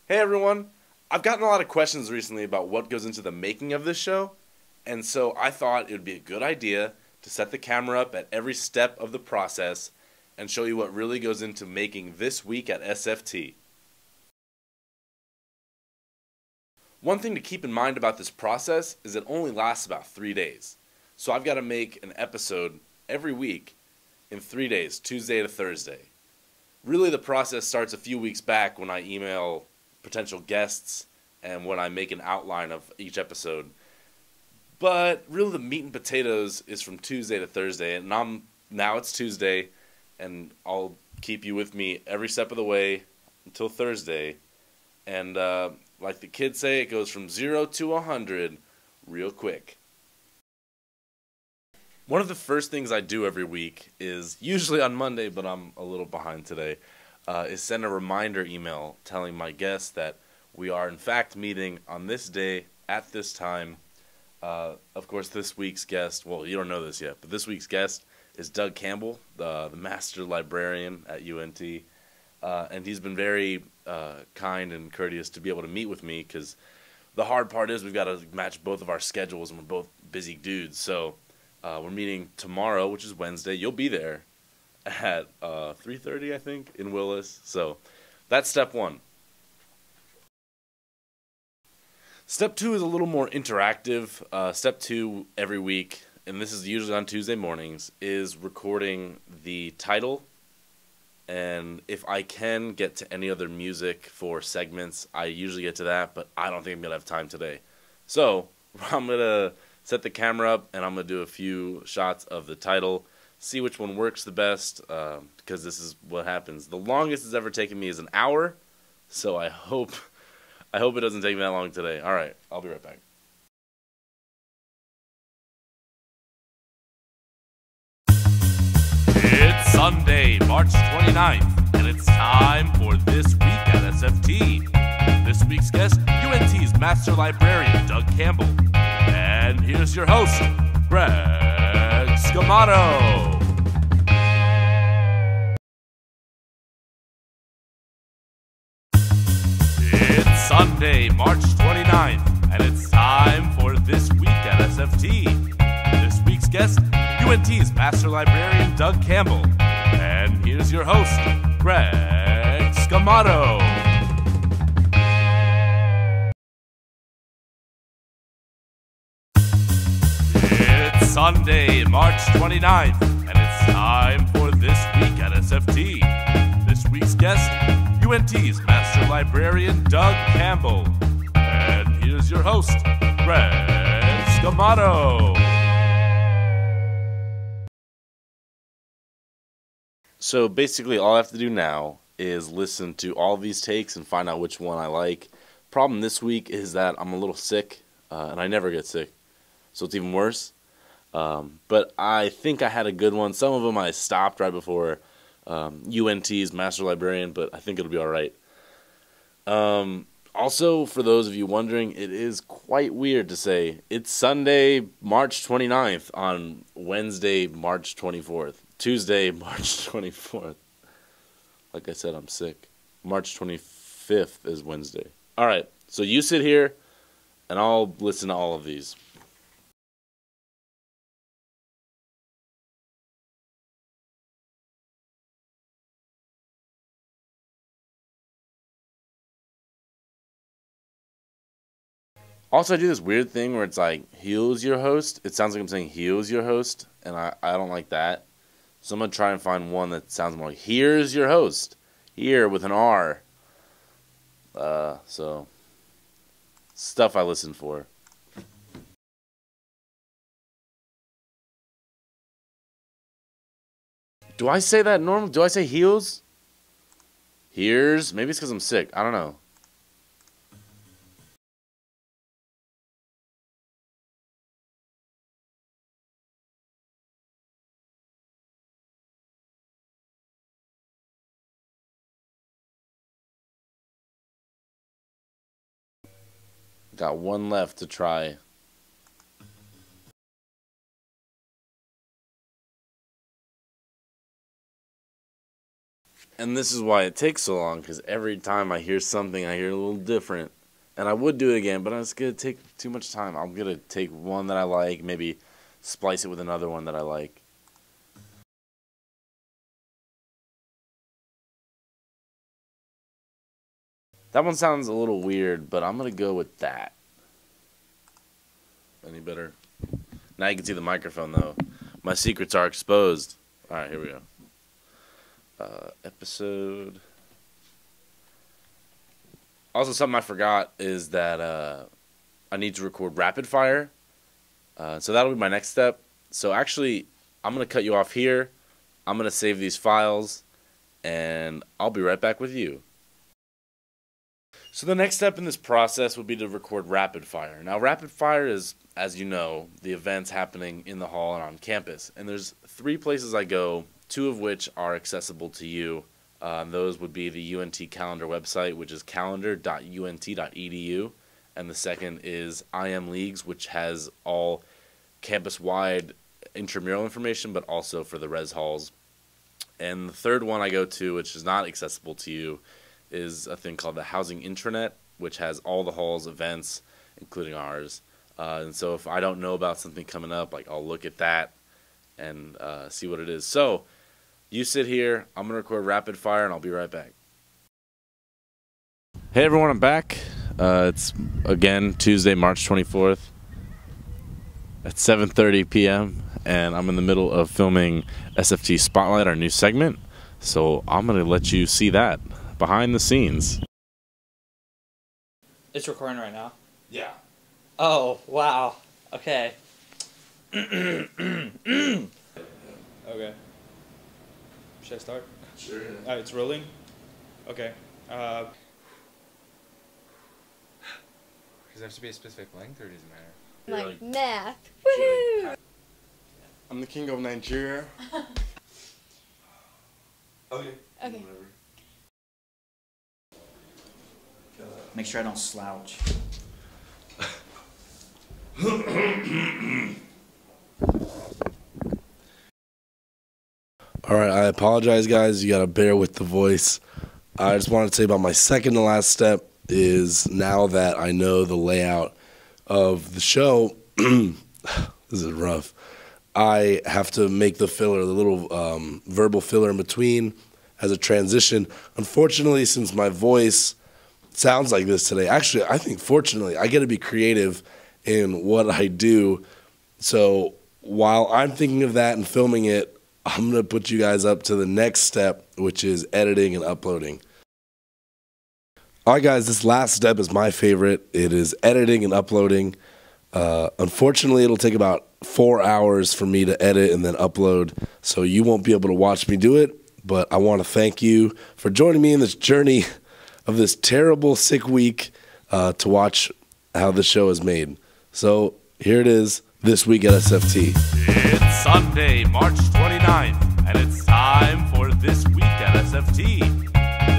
Hey everyone! I've gotten a lot of questions recently about what goes into the making of this show, and so I thought it would be a good idea to set the camera up at every step of the process and show you what really goes into making This Week at SFT. One thing to keep in mind about this process is it only lasts about 3 days. So I've got to make an episode every week in 3 days, Tuesday to Thursday. Really the process starts a few weeks back when I email potential guests and when I make an outline of each episode. But really the meat and potatoes is from Tuesday to Thursday, and now it's Tuesday, and I'll keep you with me every step of the way until Thursday. And like the kids say, it goes from 0 to 100 real quick. One of the first things I do every week is, usually on Monday, but I'm a little behind today, is send a reminder email telling my guests that we are in fact meeting on this day at this time. Of course, this week's guest, well, you don't know this yet, but this week's guest is Doug Campbell, the master librarian at UNT. And he's been very kind and courteous to be able to meet with me, because the hard part is we've got to match both of our schedules, and we're both busy dudes. So we're meeting tomorrow, which is Wednesday. You'll be there at 3:30, I think, in Willis. So that's step one. Step two is a little more interactive. Step two every week, and this is usually on Tuesday mornings, is recording the title. And if I can get to any other music for segments, I usually get to that, but I don't think I'm going to have time today. So I'm going to set the camera up, and I'm going to do a few shots of the title, see which one works the best, because this is what happens. The longest it's ever taken me is an hour, so I hope it doesn't take me that long today. All right, I'll be right back. It's Sunday, March 29th, and it's time for This Week at SFT. This week's guest, UNT's Master Librarian, Doug Campbell. And here's your host, Greg Scamato. It's Sunday, March 29th, and it's time for This Week at SFT. This week's guest, UNT's Master Librarian, Doug Campbell. And here's your host, Greg Scamato. It's Sunday, March 29th, and it's time for This Week at SFT. This week's guest, UNT's Master Librarian, Doug Campbell. And here's your host, Greg Scamato. So basically all I have to do now is listen to all these takes and find out which one I like. Problem this week is that I'm a little sick, and I never get sick, so it's even worse. But I think I had a good one. Some of them I stopped right before UNT's Master Librarian, but I think it'll be all right. Also, for those of you wondering, it is quite weird to say it's Sunday, March 29th on Wednesday, March 24th. Tuesday, March 24th. Like I said, I'm sick. March 25th is Wednesday. All right, so you sit here, and I'll listen to all of these. Also, I do this weird thing where it's like, heals your host. It sounds like I'm saying heals your host, and I don't like that. So I'm going to try and find one that sounds more like, here's your host. Here with an R. So, stuff I listen for. Do I say that normal? Do I say heals? Here's? Maybe it's because I'm sick. I don't know. Got one left to try. And this is why it takes so long, because every time I hear something, I hear a little different. And I would do it again, but it's going to take too much time. I'm going to take one that I like, maybe splice it with another one that I like. That one sounds a little weird, but I'm going to go with that. Any better? Now you can see the microphone, though. My secrets are exposed. All right, here we go. Episode. Also, something I forgot is that I need to record rapid fire. So that'll be my next step. So actually, I'm going to cut you off here. I'm going to save these files, and I'll be right back with you. So the next step in this process would be to record rapid fire. Now, rapid fire is, as you know, the events happening in the hall and on campus. And there's 3 places I go, 2 of which are accessible to you. Those would be the UNT calendar website, which is calendar.unt.edu. And the second is IM Leagues, which has all campus-wide intramural information, but also for the res halls. And the third one I go to, which is not accessible to you, is a thing called the Housing Intranet, which has all the hall's events, including ours. And so if I don't know about something coming up, like I'll look at that and see what it is. So you sit here, I'm going to record rapid fire, and I'll be right back. Hey everyone, I'm back. It's, again, Tuesday, March 24th at 7:30 p.m., and I'm in the middle of filming SFT Spotlight, our new segment. So I'm going to let you see that behind the scenes. It's recording right now? Yeah. Oh, wow. Okay. Okay. Should I start? Sure. It's rolling? Okay. Does it have to be a specific length, or does it matter? Like math. Woohoo! I'm the king of Nigeria. Okay. Okay. Make sure I don't slouch. Alright, I apologize, guys. You gotta bear with the voice. I just wanted to say about my second to last step is now that I know the layout of the show, this is rough. I have to make the filler, the little verbal filler in between as a transition. Unfortunately, since my voice sounds like this today, actually, I think fortunately, I get to be creative in what I do. So while I'm thinking of that and filming it, I'm going to put you guys up to the next step, which is editing and uploading. All right, guys, this last step is my favorite. It is editing and uploading. Unfortunately, it'll take about 4 hours for me to edit and then upload, so you won't be able to watch me do it. But I want to thank you for joining me in this journey of this terrible, sick week to watch how the show is made. So here it is, this week at SFT. It's Sunday, March 29th, and it's time for This Week at SFT.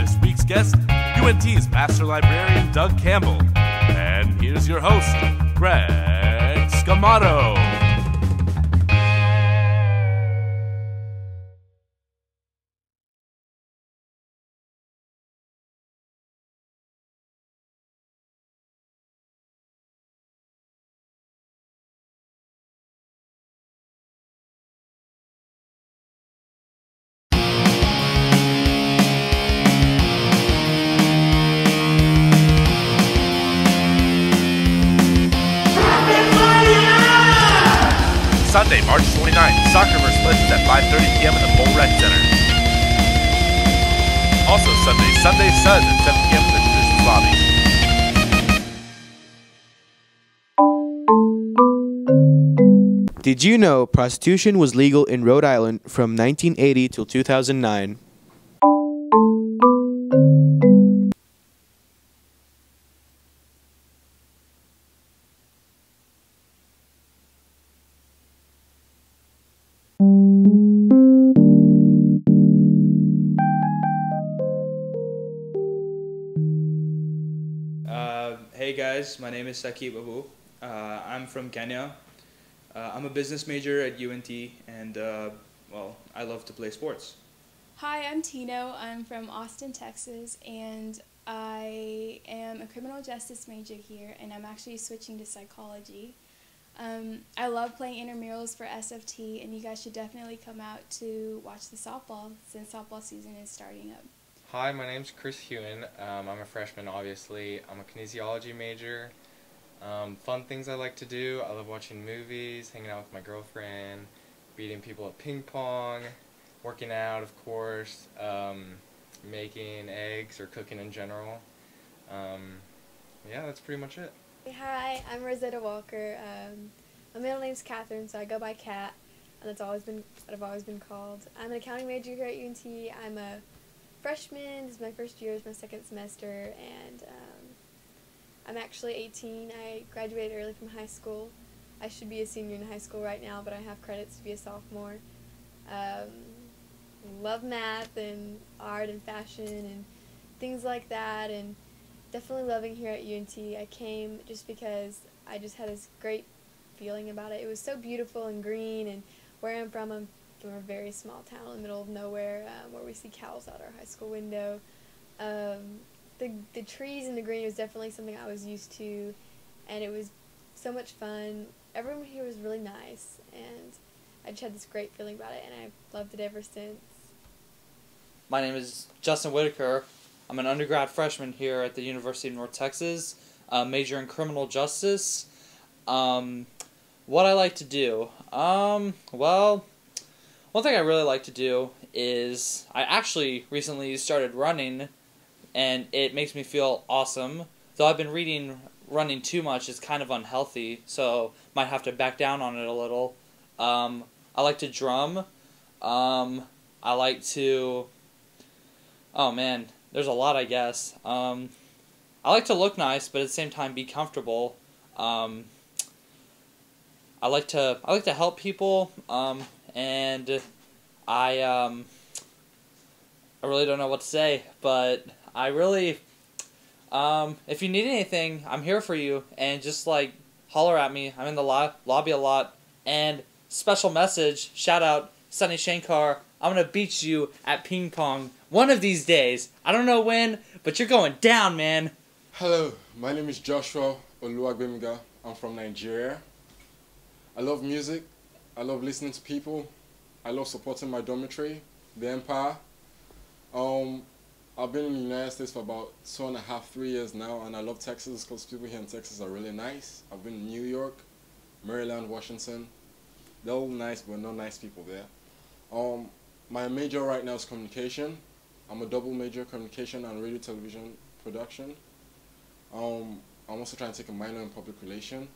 This week's guest, UNT's Master Librarian Doug Campbell. And here's your host, Greg Scamato. Sunday, March 29th, Soccer vs. Legends at 5:30 p.m. in the Full Rec Center. Also Sunday Suds at 7 p.m. in the Traditions Lobby. Did you know prostitution was legal in Rhode Island from 1980 till 2009? Hey guys, my name is Sakib Abu. I'm from Kenya. I'm a business major at UNT, and well, I love to play sports. Hi, I'm Tino. I'm from Austin, Texas, and I am a criminal justice major here, and I'm actually switching to psychology. I love playing intramurals for SFT, and you guys should definitely come out to watch the softball since softball season is starting up. Hi, my name's Chris Hewen. I'm a freshman, obviously. I'm a kinesiology major. Fun things I like to do. I love watching movies, hanging out with my girlfriend, beating people at ping pong, working out, of course, making eggs or cooking in general. Yeah, that's pretty much it. Hi, I'm Rosetta Walker. My middle name's Catherine, so I go by Kat, and that's always been what I've always been called. I'm an accounting major here at UNT. I'm a freshman. This is my first year, it's my second semester, and I'm actually 18. I graduated early from high school. I should be a senior in high school right now, but I have credits to be a sophomore. Love math and art and fashion and things like that, and definitely loving here at UNT. I came just because I just had this great feeling about it. It was so beautiful and green, and where I'm from a very small town in the middle of nowhere where we see cows out our high school window. The trees and the green was definitely something I was used to, and it was so much fun. Everyone here was really nice, and I just had this great feeling about it, and I've loved it ever since. My name is Justin Whitaker. I'm an undergrad freshman here at the University of North Texas, major in criminal justice. What I like to do? Well, one thing I really like to do is I actually recently started running, and it makes me feel awesome. Though I've been reading running too much is kind of unhealthy, so might have to back down on it a little. I like to drum. I like to... Oh man, there's a lot, I guess. I like to look nice, but at the same time be comfortable. I like to help people, and I really don't know what to say, but I really, if you need anything, I'm here for you, and just like holler at me. I'm in the lobby a lot, and special message, shout out, Sunny Shankar. I'm gonna beat you at ping pong one of these days. I don't know when, but you're going down, man. Hello, my name is Joshua Oluwagbemiga. I'm from Nigeria. I love music. I love listening to people. I love supporting my dormitory, the Empire. I've been in the United States for about 2.5, 3 years now, and I love Texas because people here in Texas are really nice. I've been in New York, Maryland, Washington. They're all nice, but no nice people there. My major right now is communication. I'm a double major, communication and radio television production. I'm also trying to take a minor in public relation.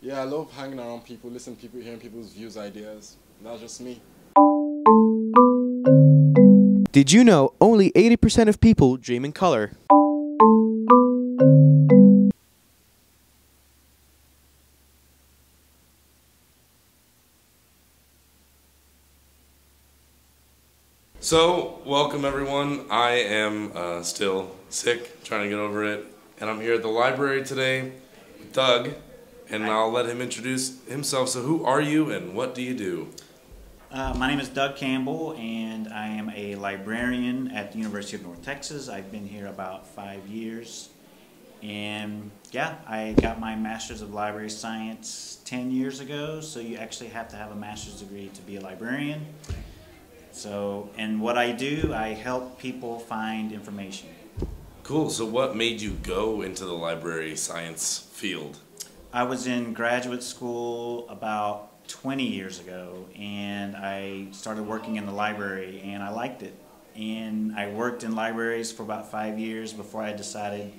Yeah, I love hanging around people, listening to people, hearing people's views, ideas. That's just me. Did you know only 80% of people dream in color? So, welcome everyone. I am still sick, trying to get over it, and I'm here at the library today with Doug, and I'll let him introduce himself. So who are you and what do you do? My name is Doug Campbell, and I am a librarian at the University of North Texas. I've been here about 5 years, and yeah, I got my Master's of Library Science 10 years ago, so you actually have to have a master's degree to be a librarian. So, and what I do, I help people find information. Cool. So what made you go into the library science field? I was in graduate school about 20 years ago, and I started working in the library, and I liked it. And I worked in libraries for about 5 years before I decided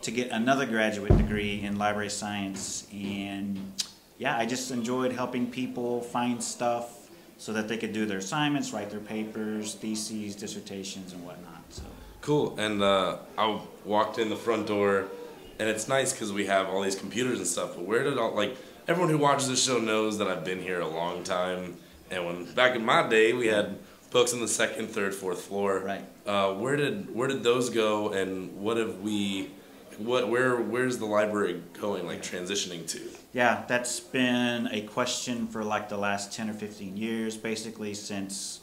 to get another graduate degree in library science. And yeah, I just enjoyed helping people find stuff so that they could do their assignments, write their papers, theses, dissertations, and whatnot. So. Cool. And I walked in the front door, and it's nice because we have all these computers and stuff, but where did all, like, everyone who watches this show knows that I've been here a long time, and when back in my day, we had books on the second, third, fourth floor. Right. Where did those go, and what have we, where's the library going, like, transitioning to? Yeah, that's been a question for like the last 10 or 15 years, basically since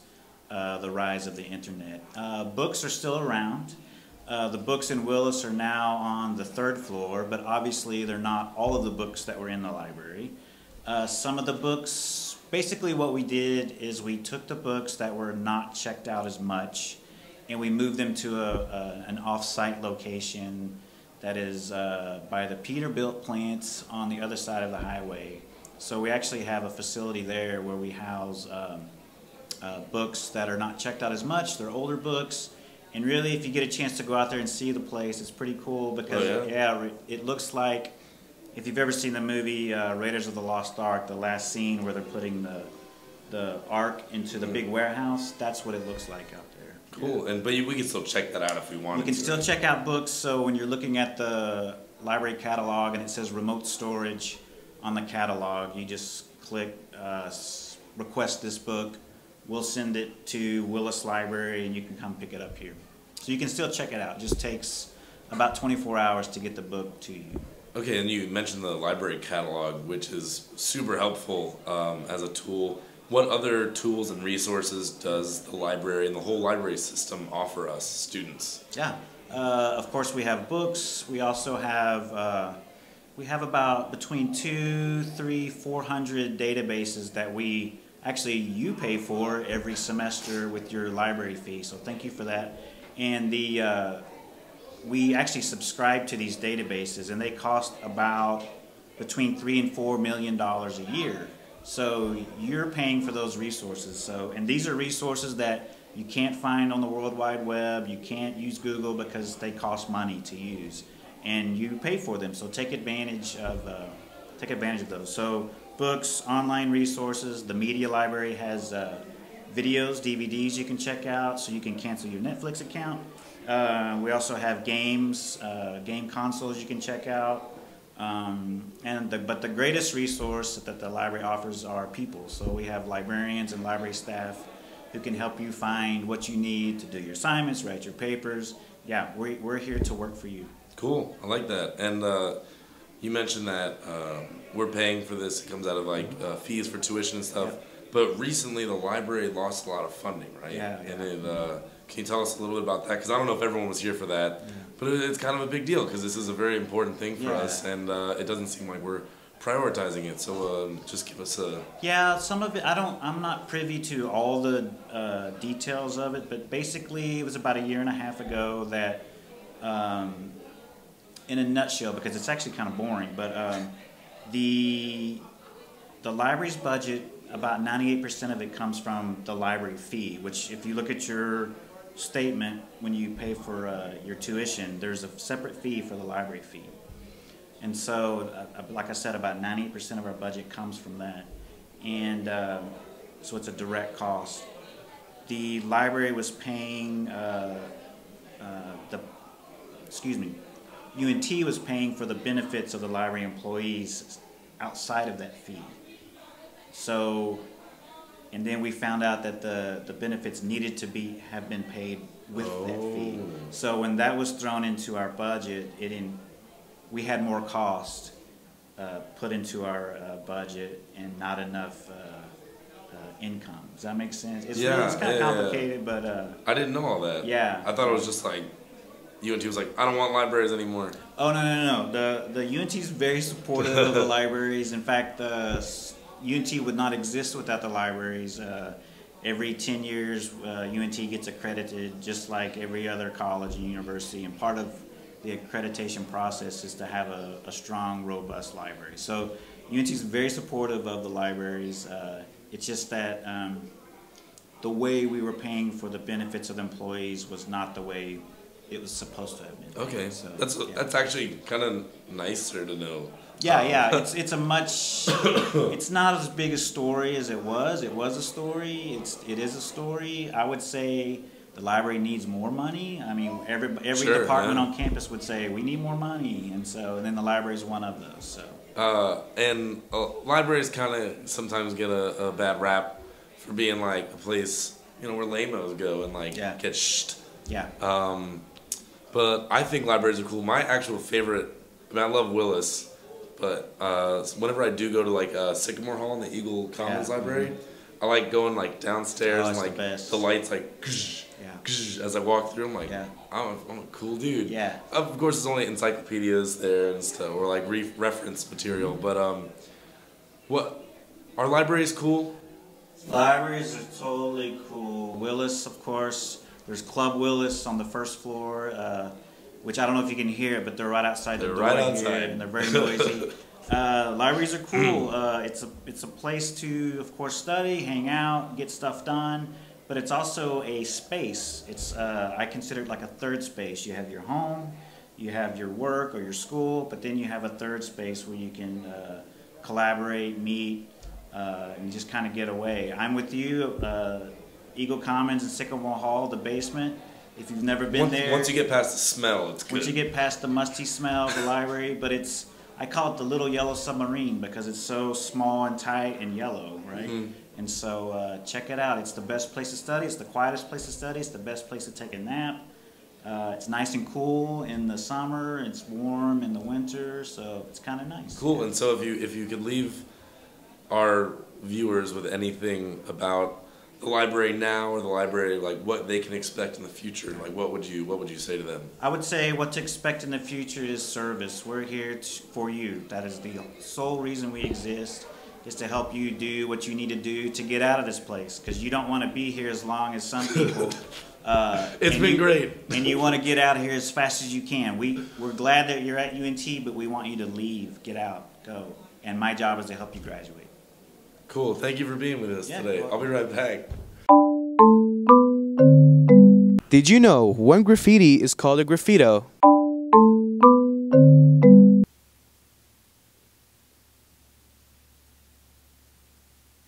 the rise of the internet. Books are still around. The books in Willis are now on the 3rd floor, but obviously they're not all of the books that were in the library. Some of the books, basically what we did is we took the books that were not checked out as much and we moved them to an off-site location that is by the Peterbilt plants on the other side of the highway. So we actually have a facility there where we house books that are not checked out as much. They're older books. And really, if you get a chance to go out there and see the place, it's pretty cool because, it looks like, if you've ever seen the movie Raiders of the Lost Ark, the last scene where they're putting the Ark into the big warehouse, that's what it looks like out there. Cool. And but we can still check that out if we want. You can still check out books. So when you're looking at the library catalog and it says remote storage on the catalog, you just click request this book. We'll send it to Willis Library and you can come pick it up here. So you can still check it out. It just takes about 24 hours to get the book to you. Okay, and you mentioned the library catalog, which is super helpful as a tool. What other tools and resources does the library and the whole library system offer us students? Yeah, of course we have books. We also have about between 200, 300, 400 databases that actually you pay for every semester with your library fee. So thank you for that. And we actually subscribe to these databases, and they cost about between $3 and $4 million a year. So you're paying for those resources. And these are resources that you can't find on the World Wide Web. You can't use Google because they cost money to use, and you pay for them. So take advantage of those. So books, online resources. The media library has videos, DVDs you can check out, so you can cancel your Netflix account. We also have games, game consoles you can check out. But the greatest resource that the library offers are people. So we have librarians and library staff who can help you find what you need to do your assignments, write your papers. Yeah, we're here to work for you. Cool, I like that. And you mentioned that we're paying for this. It comes out of like fees for tuition and stuff. Yep. But recently the library lost a lot of funding, right? Yeah. And can you tell us a little bit about that? Because I don't know if everyone was here for that. Yeah. But it's kind of a big deal because this is a very important thing for us, and it doesn't seem like we're prioritizing it. So just give us a... Yeah, some of it, I'm not privy to all the details of it, but basically it was about 1.5 years ago that, in a nutshell, because it's actually kind of boring, but the library's budget, about 98% of it comes from the library fee, which if you look at your statement when you pay for your tuition, there's a separate fee for the library fee. And so, like I said, about 98% of our budget comes from that. And so it's a direct cost. The library was paying, UNT was paying for the benefits of the library employees outside of that fee. So, and then we found out that the benefits needed to have been paid with that fee. So when that was thrown into our budget, we had more cost put into our budget and not enough income. Does that make sense? It's kind of complicated, but... I didn't know all that. Yeah. I thought it was just like, UNT was like, I don't want libraries anymore. Oh, no. The UNT is very supportive of the libraries. In fact, UNT would not exist without the libraries. Every 10 years, UNT gets accredited just like every other college and university, and part of the accreditation process is to have a strong, robust library. So UNT is very supportive of the libraries. It's just that the way we were paying for the benefits of the employees was not the way it was supposed to have been. Okay, so, that's actually kind of nicer to know. Yeah, it's a much, it's not as big a story as it was. It was a story. It is a story. I would say the library needs more money. I mean, every department on campus would say we need more money, and then the library is one of those. So. Libraries kind of sometimes get a bad rap for being like a place, where lamos go and get shht. Yeah. But I think libraries are cool. My actual favorite, I love Willis. But whenever I do go to Sycamore Hall in the Eagle Commons Library, I like going like downstairs and it's like the best. the lights like as I walk through. I'm like, I'm a cool dude. Yeah. Of course, there's only encyclopedias there and stuff, or like reference material. But what our library is cool. Libraries are totally cool. Willis, of course. There's Club Willis on the first floor, which I don't know if you can hear it, but they're right outside the door right here, outside. and they're very noisy. Libraries are cool. It's a place to, of course, study, hang out, get stuff done. But it's also a space. It's I consider it like a third space. You have your home, you have your work or your school, but then you have a third space where you can collaborate, meet, and just kind of get away. I'm with you, Eagle Commons and Sycamore Hall, the basement. If you've never been there, once you get past the smell, it's good. Once you get past the musty smell of the library, but I call it the little yellow submarine because it's so small and tight and yellow, right? And so check it out. It's the best place to study. It's the quietest place to study. It's the best place to take a nap. It's nice and cool in the summer. It's warm in the winter, so it's kind of nice. Cool. And so if you could leave our viewers with anything about the library now or the library, like what they can expect in the future, like what would you say to them? I would say what to expect in the future is service. We're here for you. That is the sole reason we exist, is to help you do what you need to do to get out of this place, because you don't want to be here as long as some people. It's been great. And you want to get out of here as fast as you can. We're glad that you're at UNT, but we want you to leave, get out, go. And my job is to help you graduate. Cool. Thank you for being with us today. I'll be right back. Did you know one graffiti is called a graffito?